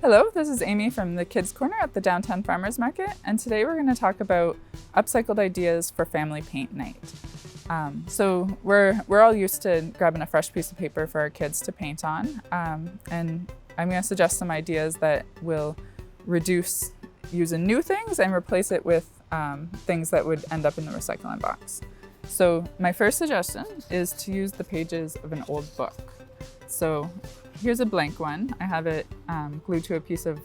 Hello, this is Amy from the Kids Corner at the Downtown Farmers Market, and today we're going to talk about upcycled ideas for family paint night. So we're all used to grabbing a fresh piece of paper for our kids to paint on, and I'm going to suggest some ideas that will reduce using new things and replace it with things that would end up in the recycling box. So my first suggestion is to use the pages of an old book. So here's a blank one. I have it glued to a piece of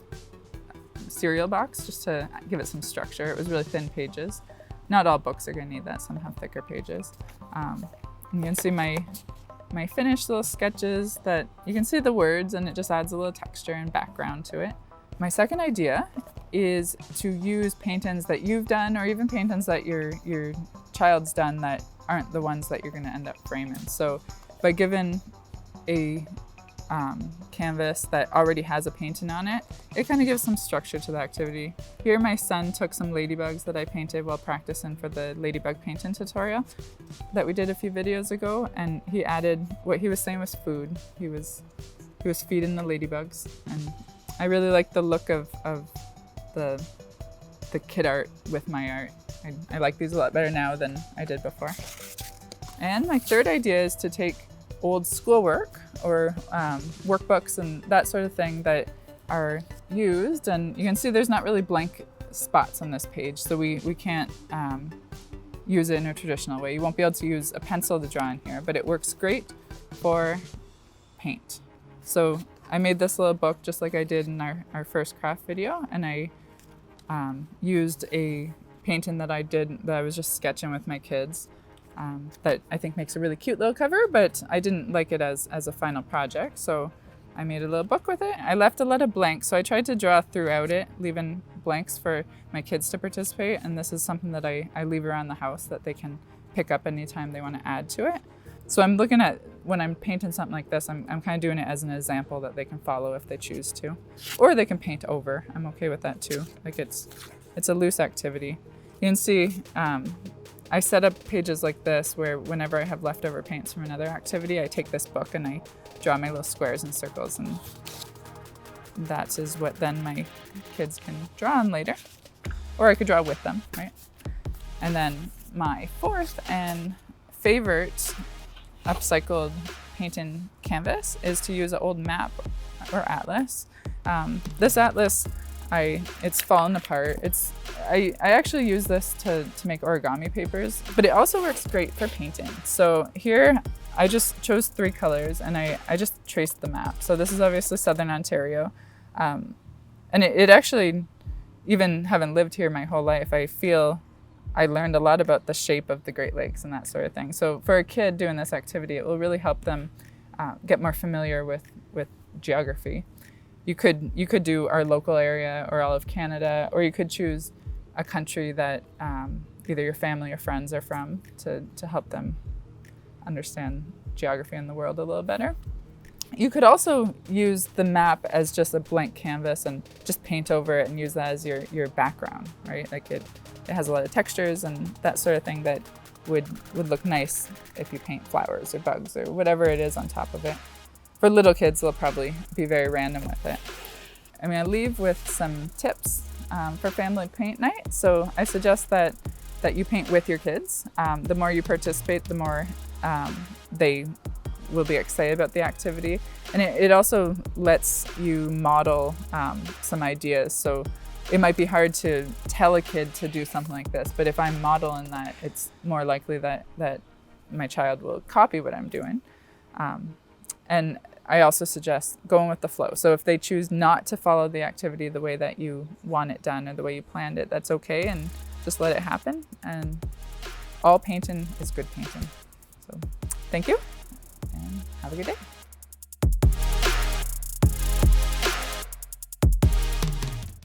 cereal box just to give it some structure. It was really thin pages. Not all books are going to need that. Some have thicker pages. You can see my finished little sketches that you can see the words, and it just adds a little texture and background to it. My second idea is to use paint-ins that you've done, or even paint-ins that your child's done that aren't the ones that you're going to end up framing. So by giving a canvas that already has a painting on it, it kind of gives some structure to the activity. Here my son took some ladybugs that I painted while practicing for the ladybug painting tutorial that we did a few videos ago, and he added what he was saying was food. He was feeding the ladybugs, and I really like the look of the kid art with my art. I like these a lot better now than I did before. And my third idea is to take old schoolwork or workbooks and that sort of thing that are used, and you can see there's not really blank spots on this page, so we can't use it in a traditional way. You won't be able to use a pencil to draw in here, but it works great for paint. So I made this little book just like I did in our first craft video, and I used a painting that I was just sketching with my kids. That I think makes a really cute little cover, but I didn't like it as a final project, so I made a little book with it. I left a lot of blanks, so I tried to draw throughout it, leaving blanks for my kids to participate, and this is something that I leave around the house that they can pick up anytime they want to add to it. So I'm looking at, when I'm painting something like this, I'm kind of doing it as an example that they can follow if they choose to, or they can paint over. I'm okay with that too. Like it's a loose activity. You can see I set up pages like this where whenever I have leftover paints from another activity, I take this book and I draw my little squares and circles, and that is what then my kids can draw on later. Or I could draw with them, right? And then my fourth and favorite upcycled painting canvas is to use an old map or atlas. This atlas, it's fallen apart. I actually use this to make origami papers, but it also works great for painting. So here I just chose 3 colors and I just traced the map. So this is obviously Southern Ontario. And it actually, even having lived here my whole life, I feel I learned a lot about the shape of the Great Lakes and that sort of thing. So for a kid doing this activity, it will really help them get more familiar with geography. You could do our local area or all of Canada, or you could choose a country that either your family or friends are from to help them understand geography in the world a little better. You could also use the map as just a blank canvas and just paint over it and use that as your background, right? Like it has a lot of textures and that sort of thing that would look nice if you paint flowers or bugs or whatever it is on top of it. For little kids, they'll probably be very random with it. I'm going to leave with some tips for family paint night. So I suggest that you paint with your kids. The more you participate, the more they will be excited about the activity. And it also lets you model some ideas. So it might be hard to tell a kid to do something like this, but if I'm modeling that, it's more likely that my child will copy what I'm doing. And I also suggest going with the flow. So if they choose not to follow the activity the way that you want it done or the way you planned it, that's okay, and just let it happen. And all painting is good painting. So thank you, and have a good day.